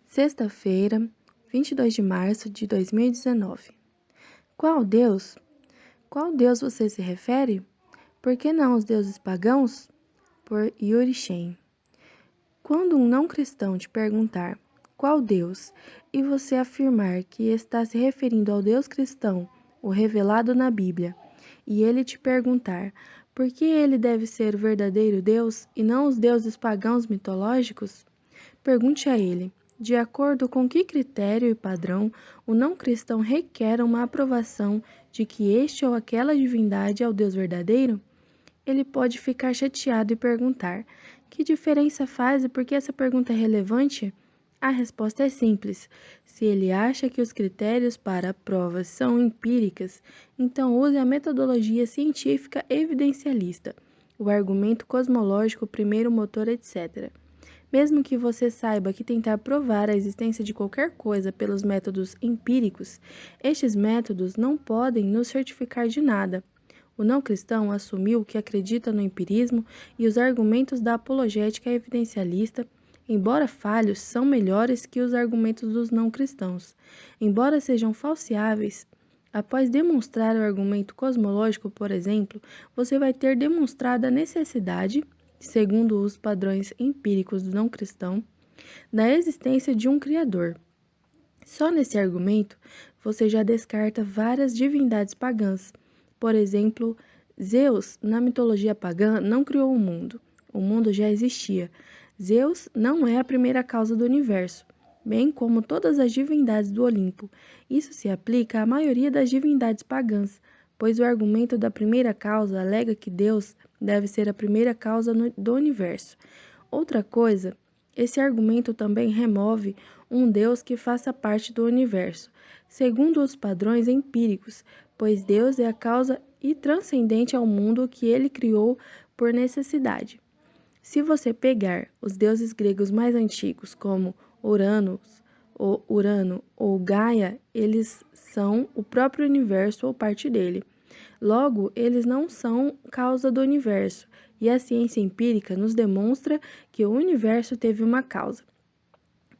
Sexta-feira, 22 de março de 2019. Qual Deus? Qual Deus você se refere? Por que não os deuses pagãos? Por Yuri Shen. Quando um não cristão te perguntar qual Deus e você afirmar que está se referindo ao Deus cristão, o revelado na Bíblia, e ele te perguntar por que ele deve ser o verdadeiro Deus e não os deuses pagãos mitológicos, pergunte a ele: de acordo com que critério e padrão o não cristão requer uma aprovação de que este ou aquela divindade é o Deus verdadeiro? Ele pode ficar chateado e perguntar: que diferença faz e por que essa pergunta é relevante? A resposta é simples. Se ele acha que os critérios para a prova são empíricas, então use a metodologia científica evidencialista, o argumento cosmológico, o primeiro motor, etc. Mesmo que você saiba que tentar provar a existência de qualquer coisa pelos métodos empíricos, estes métodos não podem nos certificar de nada. O não cristão assumiu que acredita no empirismo e os argumentos da apologética evidencialista, embora falhos, são melhores que os argumentos dos não cristãos. Embora sejam falseáveis, após demonstrar o argumento cosmológico, por exemplo, você vai ter demonstrado a necessidade, segundo os padrões empíricos do não cristão, da existência de um Criador. Só nesse argumento, você já descarta várias divindades pagãs. Por exemplo, Zeus, na mitologia pagã, não criou o mundo já existia. Zeus não é a primeira causa do universo, bem como todas as divindades do Olimpo. Isso se aplica à maioria das divindades pagãs, pois o argumento da primeira causa alega que Deus deve ser a primeira causa do universo. Outra coisa, esse argumento também remove um Deus que faça parte do universo, segundo os padrões empíricos, pois Deus é a causa e transcendente ao mundo que ele criou por necessidade. Se você pegar os deuses gregos mais antigos, como Urano ou Gaia, eles são o próprio universo ou parte dele. Logo, eles não são causa do universo, e a ciência empírica nos demonstra que o universo teve uma causa.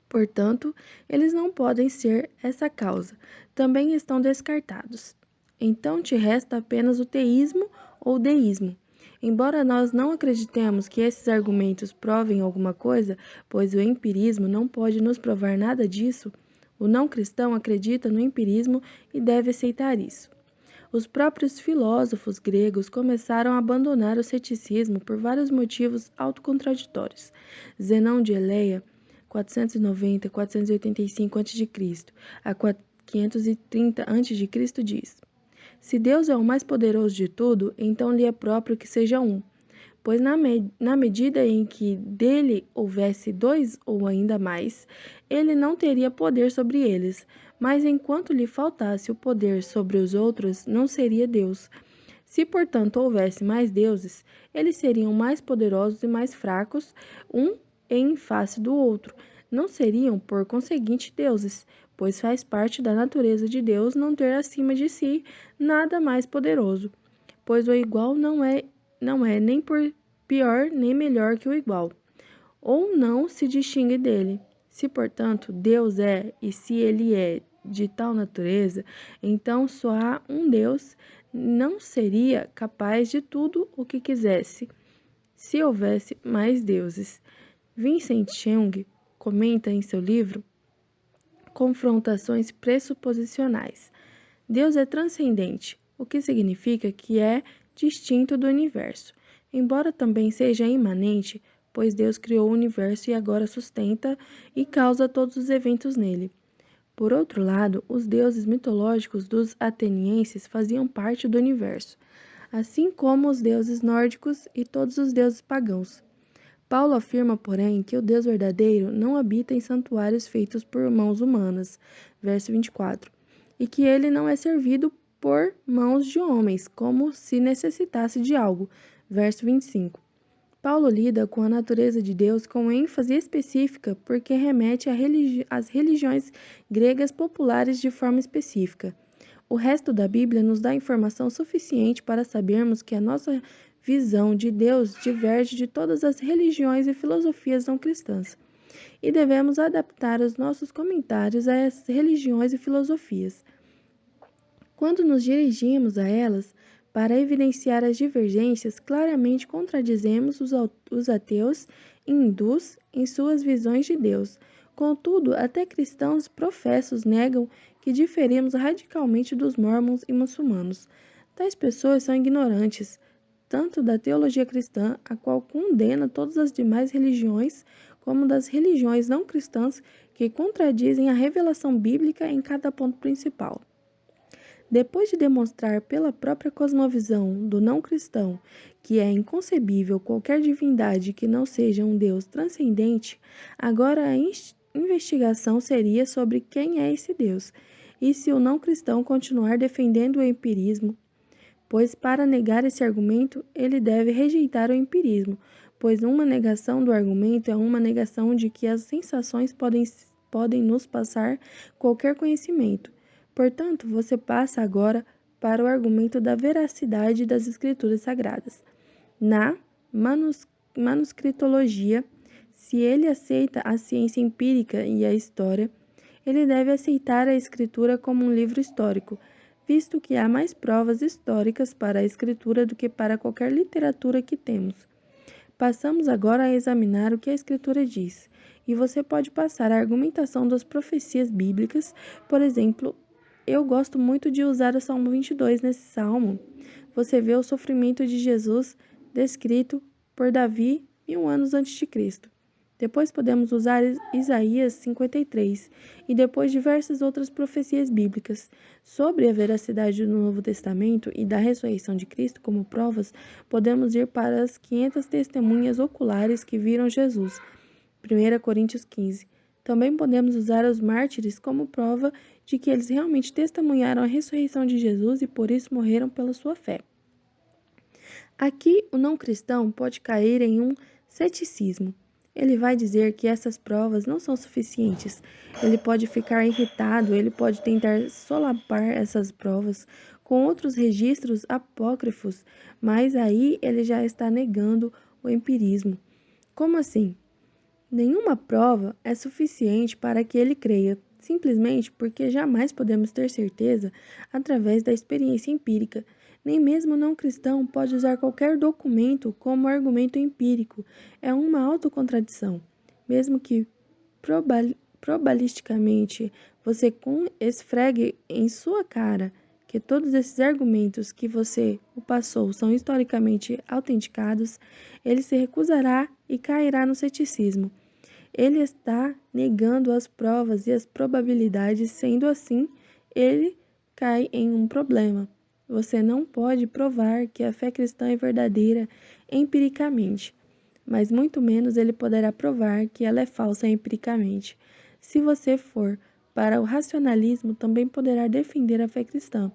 Portanto, eles não podem ser essa causa. Também estão descartados. Então te resta apenas o teísmo ou deísmo. Embora nós não acreditemos que esses argumentos provem alguma coisa, pois o empirismo não pode nos provar nada disso, o não cristão acredita no empirismo e deve aceitar isso. Os próprios filósofos gregos começaram a abandonar o ceticismo por vários motivos autocontraditórios. Zenão de Eleia, 490-485 a.C., a 530 a.C. diz: se Deus é o mais poderoso de tudo, então lhe é próprio que seja um, pois na medida em que dele houvesse dois ou ainda mais, ele não teria poder sobre eles, mas enquanto lhe faltasse o poder sobre os outros, não seria Deus. Se, portanto, houvesse mais deuses, eles seriam mais poderosos e mais fracos, um em face do outro. Não seriam, por conseguinte, deuses, pois faz parte da natureza de Deus não ter acima de si nada mais poderoso, pois o igual não é nem por pior nem melhor que o igual, ou não se distingue dele. Se, portanto, Deus é, e se ele é de tal natureza, então só há um Deus, não seria capaz de tudo o que quisesse, se houvesse mais deuses. Vincent Young comenta em seu livro Confrontações Pressuposicionais: Deus é transcendente, o que significa que é distinto do universo, embora também seja imanente, pois Deus criou o universo e agora sustenta e causa todos os eventos nele. Por outro lado, os deuses mitológicos dos atenienses faziam parte do universo, assim como os deuses nórdicos e todos os deuses pagãos. Paulo afirma, porém, que o Deus verdadeiro não habita em santuários feitos por mãos humanas, verso 24, e que ele não é servido por mãos de homens, como se necessitasse de algo, verso 25. Paulo lida com a natureza de Deus com ênfase específica porque remete às religiões gregas populares de forma específica. O resto da Bíblia nos dá informação suficiente para sabermos que a nossa visão de Deus diverge de todas as religiões e filosofias não cristãs. e devemos adaptar os nossos comentários a essas religiões e filosofias. Quando nos dirigimos a elas para evidenciar as divergências, claramente contradizemos os ateus e hindus em suas visões de Deus. Contudo, até cristãos professos negam que diferimos radicalmente dos mórmons e muçulmanos. Tais pessoas são ignorantes, tanto da teologia cristã, a qual condena todas as demais religiões, como das religiões não cristãs que contradizem a revelação bíblica em cada ponto principal. Depois de demonstrar pela própria cosmovisão do não cristão que é inconcebível qualquer divindade que não seja um Deus transcendente, agora a investigação seria sobre quem é esse Deus, e se o não cristão continuar defendendo o empirismo, pois para negar esse argumento ele deve rejeitar o empirismo, pois uma negação do argumento é uma negação de que as sensações podem nos passar qualquer conhecimento. Portanto, você passa agora para o argumento da veracidade das escrituras sagradas. Na manuscritologia, se ele aceita a ciência empírica e a história, ele deve aceitar a escritura como um livro histórico, visto que há mais provas históricas para a escritura do que para qualquer literatura que temos. Passamos agora a examinar o que a escritura diz, e você pode passar a argumentação das profecias bíblicas. Por exemplo, eu gosto muito de usar o Salmo 22 nesse salmo. Você vê o sofrimento de Jesus descrito por Davi 1000 anos antes de Cristo. Depois podemos usar Isaías 53 e depois diversas outras profecias bíblicas. Sobre a veracidade do Novo Testamento e da ressurreição de Cristo como provas, podemos ir para as 500 testemunhas oculares que viram Jesus. 1 Coríntios 15. Também podemos usar os mártires como prova de que eles realmente testemunharam a ressurreição de Jesus e por isso morreram pela sua fé. Aqui, o não cristão pode cair em um ceticismo. Ele vai dizer que essas provas não são suficientes. Ele pode ficar irritado, ele pode tentar solapar essas provas com outros registros apócrifos, mas aí ele já está negando o empirismo. Como assim? Nenhuma prova é suficiente para que ele creia, simplesmente porque jamais podemos ter certeza através da experiência empírica. Nem mesmo o não cristão pode usar qualquer documento como argumento empírico. É uma autocontradição. Mesmo que probabilisticamente você esfregue em sua cara que todos esses argumentos que você o passou são historicamente autenticados, ele se recusará e cairá no ceticismo. Ele está negando as provas e as probabilidades, sendo assim, ele cai em um problema. Você não pode provar que a fé cristã é verdadeira empiricamente, mas muito menos ele poderá provar que ela é falsa empiricamente. Se você for para o racionalismo, também poderá defender a fé cristã,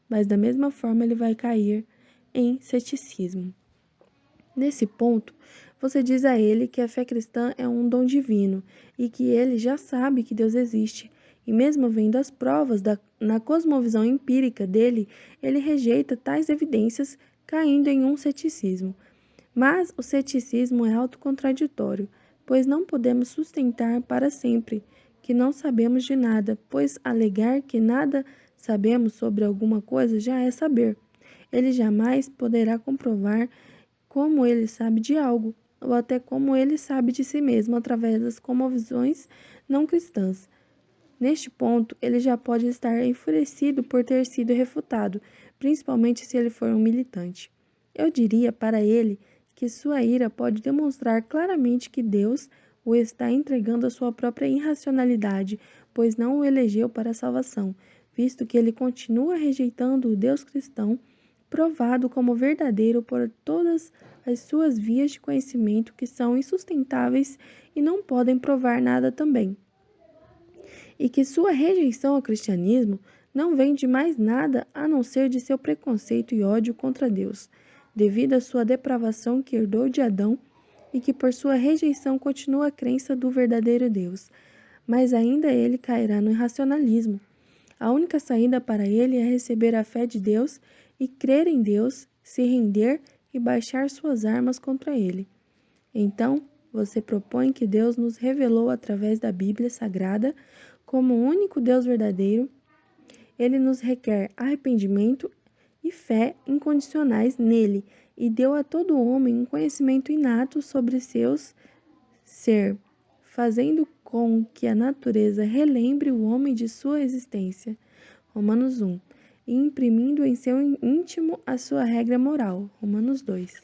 mas da mesma forma ele vai cair em ceticismo. Nesse ponto, você diz a ele que a fé cristã é um dom divino e que ele já sabe que Deus existe, e mesmo vendo as provas na cosmovisão empírica dele, ele rejeita tais evidências, caindo em um ceticismo. Mas o ceticismo é autocontraditório, pois não podemos sustentar para sempre que não sabemos de nada, pois alegar que nada sabemos sobre alguma coisa já é saber. Ele jamais poderá comprovar como ele sabe de algo, ou até como ele sabe de si mesmo através das cosmovisões não cristãs. Neste ponto, ele já pode estar enfurecido por ter sido refutado, principalmente se ele for um militante. Eu diria para ele que sua ira pode demonstrar claramente que Deus o está entregando à sua própria irracionalidade, pois não o elegeu para a salvação, visto que ele continua rejeitando o Deus cristão, provado como verdadeiro por todas as suas vias de conhecimento que são insustentáveis e não podem provar nada também. E que sua rejeição ao cristianismo não vem de mais nada a não ser de seu preconceito e ódio contra Deus, devido à sua depravação que herdou de Adão e que por sua rejeição continua a crença do verdadeiro Deus. Mas ainda ele cairá no irracionalismo. A única saída para ele é receber a fé de Deus e crer em Deus, se render e baixar suas armas contra ele. Então, você propõe que Deus nos revelou através da Bíblia Sagrada como o único Deus verdadeiro. Ele nos requer arrependimento e fé incondicionais nele e deu a todo homem um conhecimento inato sobre seus ser, fazendo com que a natureza relembre o homem de sua existência. Romanos 1. E imprimindo em seu íntimo a sua regra moral. Romanos 2.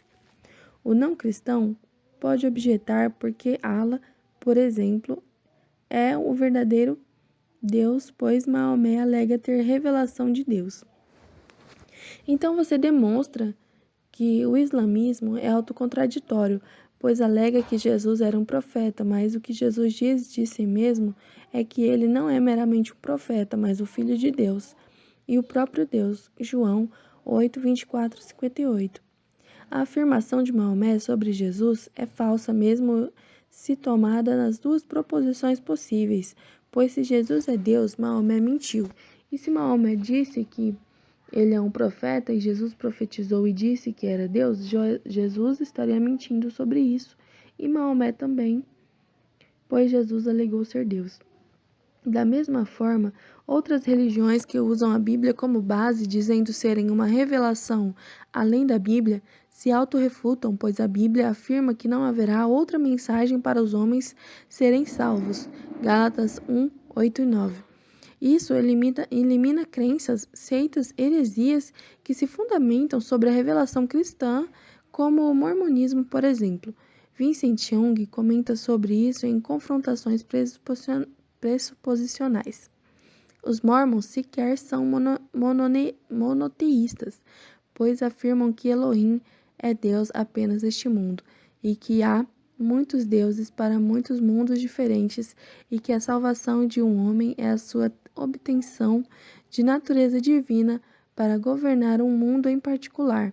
O não cristão pode objetar porque Allah, por exemplo, é o verdadeiro Deus, pois Maomé alega ter revelação de Deus. Então você demonstra que o islamismo é autocontraditório, pois alega que Jesus era um profeta, mas o que Jesus diz de si mesmo é que ele não é meramente um profeta, mas o Filho de Deus, e o próprio Deus. João 8, 24, 58. A afirmação de Maomé sobre Jesus é falsa mesmo se tomada nas duas proposições possíveis, pois se Jesus é Deus, Maomé mentiu. E se Maomé disse que ele é um profeta e Jesus profetizou e disse que era Deus, Jesus estaria mentindo sobre isso. E Maomé também, pois Jesus alegou ser Deus. Da mesma forma, outras religiões que usam a Bíblia como base, dizendo serem uma revelação além da Bíblia, se autorrefutam, pois a Bíblia afirma que não haverá outra mensagem para os homens serem salvos. Gálatas 1, 8 e 9. Isso elimina crenças, seitas, heresias que se fundamentam sobre a revelação cristã, como o mormonismo, por exemplo. Vincent Young comenta sobre isso em Confrontações Pressuposicionais. Os mormons sequer são monoteístas, pois afirmam que Elohim é Deus apenas deste mundo e que há muitos deuses para muitos mundos diferentes e que a salvação de um homem é a sua obtenção de natureza divina para governar um mundo em particular.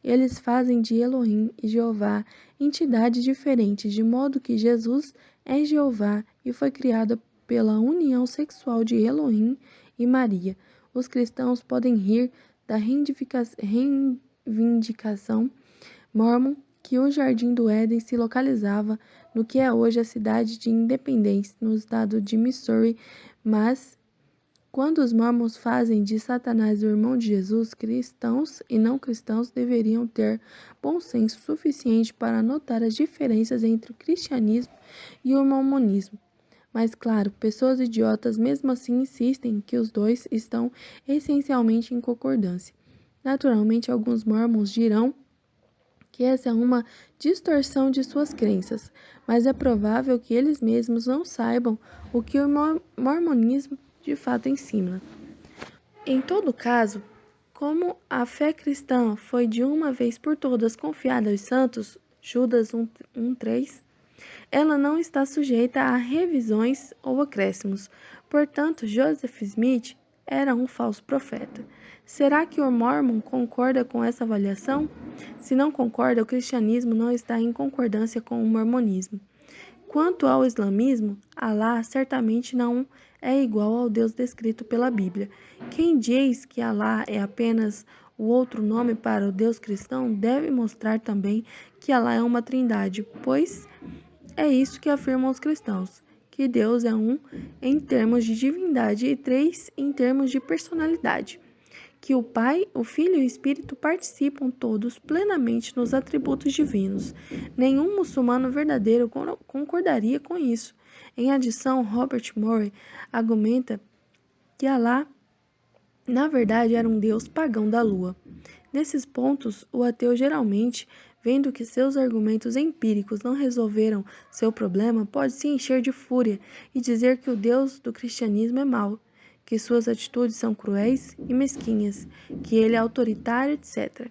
Eles fazem de Elohim e Jeová entidades diferentes, de modo que Jesus é Jeová e foi criado pela união sexual de Elohim e Maria. Os cristãos podem rir da reivindicação mórmon que o Jardim do Éden se localizava no que é hoje a cidade de Independence, no estado de Missouri, mas quando os mormons fazem de Satanás o irmão de Jesus, cristãos e não cristãos deveriam ter bom senso suficiente para notar as diferenças entre o cristianismo e o mormonismo. Mas, claro, pessoas idiotas mesmo assim insistem que os dois estão essencialmente em concordância. Naturalmente, alguns mormons dirão que essa é uma distorção de suas crenças, mas é provável que eles mesmos não saibam o que o mormonismo de fato ensina. Em todo caso, como a fé cristã foi de uma vez por todas confiada aos santos, Judas 1:3, ela não está sujeita a revisões ou acréscimos. Portanto, Joseph Smith era um falso profeta. Será que o Mormon concorda com essa avaliação? Se não concorda, o cristianismo não está em concordância com o mormonismo. Quanto ao islamismo, Alá certamente não é igual ao Deus descrito pela Bíblia. Quem diz que Alá é apenas o outro nome para o Deus cristão deve mostrar também que Alá é uma trindade, pois é isso que afirmam os cristãos, que Deus é um em termos de divindade e três em termos de personalidade, que o Pai, o Filho e o Espírito participam todos plenamente nos atributos divinos. Nenhum muçulmano verdadeiro concordaria com isso. Em adição, Robert Murray argumenta que Alá, na verdade, era um deus pagão da lua. Nesses pontos, o ateu geralmente, vendo que seus argumentos empíricos não resolveram seu problema, pode se encher de fúria e dizer que o Deus do cristianismo é mau, que suas atitudes são cruéis e mesquinhas, que ele é autoritário, etc.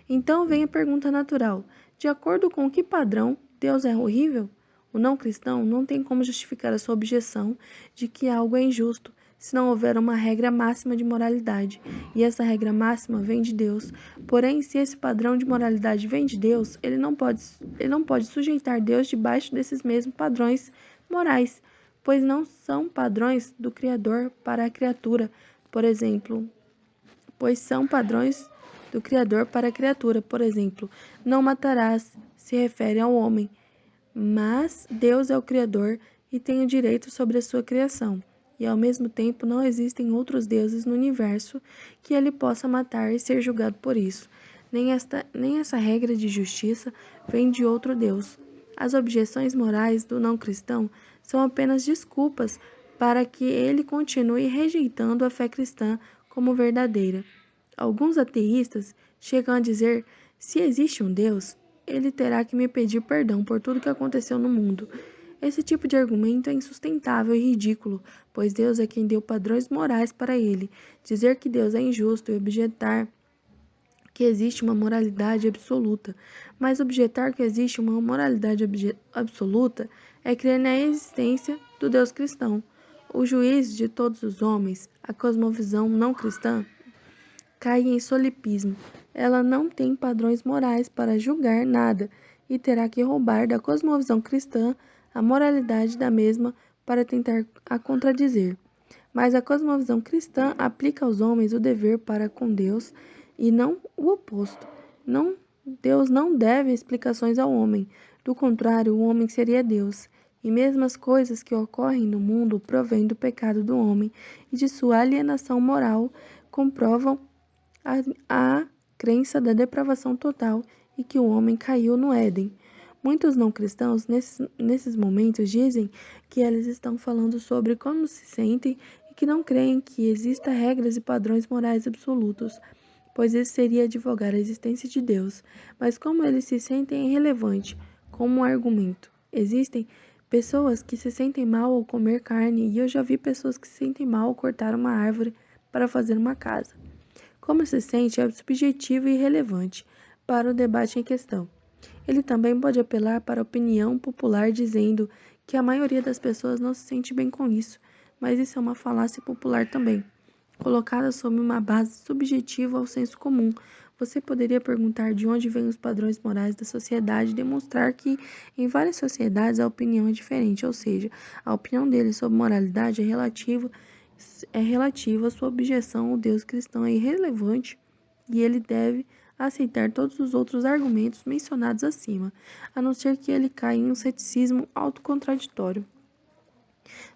Então vem a pergunta natural: de acordo com que padrão Deus é horrível? O não cristão não tem como justificar a sua objeção de que algo é injusto, se não houver uma regra máxima de moralidade, e essa regra máxima vem de Deus. Porém, se esse padrão de moralidade vem de Deus, ele não pode sujeitar Deus debaixo desses mesmos padrões morais, pois não são padrões do Criador para a criatura, por exemplo. Não matarás se refere ao homem, Mas Deus é o Criador e tem o direito sobre a sua criação, e ao mesmo tempo não existem outros deuses no universo que ele possa matar e ser julgado por isso. Nem essa regra de justiça vem de outro Deus. As objeções morais do não cristão são apenas desculpas para que ele continue rejeitando a fé cristã como verdadeira. Alguns ateístas chegam a dizer: se existe um Deus, ele terá que me pedir perdão por tudo que aconteceu no mundo. Esse tipo de argumento é insustentável e ridículo, pois Deus é quem deu padrões morais para ele. Dizer que Deus é injusto e objetar que existe uma moralidade absoluta, mas objetar que existe uma moralidade absoluta é crer na existência do Deus cristão. O juiz de todos os homens, a cosmovisão não cristã, cai em solipismo. Ela não tem padrões morais para julgar nada e terá que roubar da cosmovisão cristã a moralidade da mesma para tentar a contradizer. Mas a cosmovisão cristã aplica aos homens o dever para com Deus e não o oposto. Não, Deus não deve explicações ao homem. Do contrário, o homem seria Deus. E mesmo as coisas que ocorrem no mundo provêm do pecado do homem e de sua alienação moral, comprovam a crença da depravação total e que o homem caiu no Éden. Muitos não cristãos, nesses momentos, dizem que eles estão falando sobre como se sentem e que não creem que exista regras e padrões morais absolutos, pois isso seria advogar a existência de Deus. Mas como eles se sentem é irrelevante, como um argumento. Existem pessoas que se sentem mal ao comer carne e eu já vi pessoas que se sentem mal ao cortar uma árvore para fazer uma casa. Como se sente é subjetivo e irrelevante para o debate em questão. Ele também pode apelar para a opinião popular dizendo que a maioria das pessoas não se sente bem com isso, mas isso é uma falácia popular também, colocada sob uma base subjetiva ao senso comum. Você poderia perguntar de onde vêm os padrões morais da sociedade e demonstrar que em várias sociedades a opinião é diferente, ou seja, a opinião dele sobre moralidade é relativa à sua objeção ao Deus cristão é irrelevante e ele deve aceitar todos os outros argumentos mencionados acima, a não ser que ele caia em um ceticismo autocontraditório.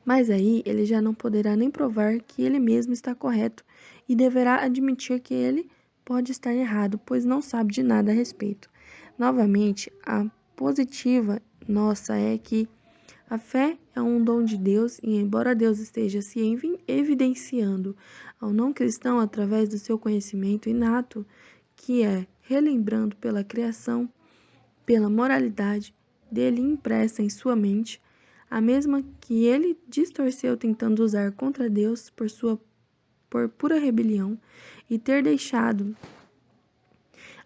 Mas aí ele já não poderá nem provar que ele mesmo está correto e deverá admitir que ele pode estar errado, pois não sabe de nada a respeito. Novamente, a positiva nossa é que a fé é um dom de Deus e, embora Deus esteja se evidenciando ao não cristão através do seu conhecimento inato, que é relembrando pela criação, pela moralidade dele impressa em sua mente, a mesma que ele distorceu tentando usar contra Deus por pura rebelião e ter deixado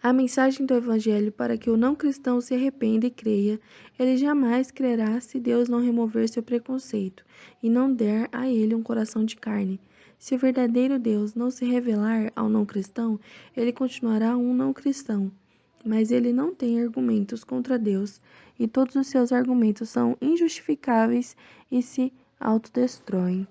a mensagem do Evangelho para que o não cristão se arrependa e creia, ele jamais crerá se Deus não remover seu preconceito e não der a ele um coração de carne. Se o verdadeiro Deus não se revelar ao não cristão, ele continuará um não cristão. Mas ele não tem argumentos contra Deus e todos os seus argumentos são injustificáveis e se autodestroem.